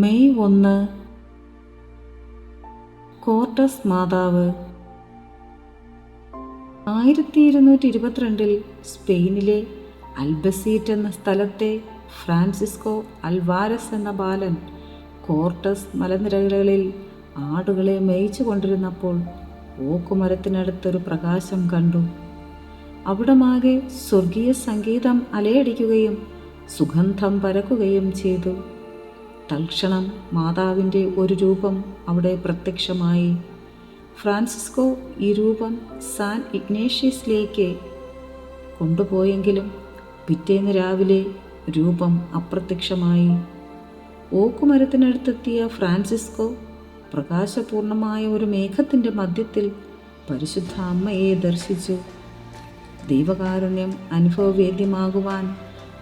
May 1 Cortez മാതാവ്. 1222 സ്പെയിനിലെ അൽബസീറ്റ് എന്ന സ്ഥലത്തെ ഫ്രാൻസിസ്കോ അൽവാരസ് എന്ന ബാലൻ കോർട്ടസ് മലനിരകളിൽ ആടുകളെ മേയിച്ചു കൊണ്ടിരുന്നപ്പോൾ ഓക്കുമരത്തിനടുത്തൊരു പ്രകാശം കണ്ടു. അവിടമാകെ സ്വർഗീയ സംഗീതം അലയടിക്കുകയും സുഗന്ധം പരക്കുകയും ചെയ്തു. തൽക്ഷണം മാതാവിൻ്റെ ഒരു രൂപം അവിടെ പ്രത്യക്ഷമായി. ഫ്രാൻസിസ്കോ ഈ രൂപം സാൻ ഇഗ്നേഷ്യസിലേക്ക് കൊണ്ടുപോയെങ്കിലും പിറ്റേന്ന് രാവിലെ രൂപം അപ്രത്യക്ഷമായി. ഓക്കുമരത്തിനടുത്തെത്തിയ ഫ്രാൻസിസ്കോ പ്രകാശപൂർണമായ ഒരു മേഘത്തിൻ്റെ മധ്യത്തിൽ പരിശുദ്ധ അമ്മയെ ദർശിച്ചു. ദൈവകാരുണ്യം അനുഭവവേദ്യമാകുവാൻ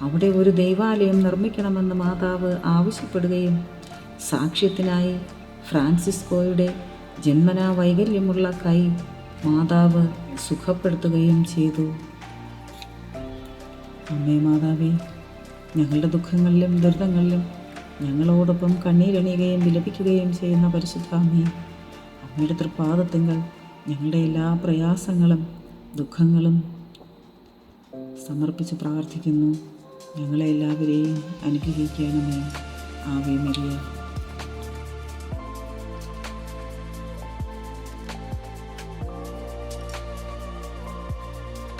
അവിടെ ഒരു ദൈവാലയം നിർമ്മിക്കണമെന്ന് മാതാവ് ആവശ്യപ്പെടുകയും സാക്ഷ്യത്തിനായി ഫ്രാൻസിസ്കോയുടെ ജന്മനാ വൈകല്യമുള്ള കൈ മാതാവ് സുഖപ്പെടുത്തുകയും ചെയ്തു. അമ്മേ മാതാവേ, ഞങ്ങളുടെ ദുഃഖങ്ങളിലും ദുരിതങ്ങളിലും ഞങ്ങളോടൊപ്പം കണ്ണീരണിയുകയും വിലപിക്കുകയും ചെയ്യുന്ന പരിശുദ്ധ അമ്മേ, അമ്മയുടെ തൃപ്പാദത്തിങ്കൽ ഞങ്ങളുടെ എല്ലാ പ്രയാസങ്ങളും ദുഃഖങ്ങളും സമർപ്പിച്ച് പ്രാർത്ഥിക്കുന്നു. ഞങ്ങളെ എല്ലാവരെയും അനുഗ്രഹിക്കണമേ. Ave Maria.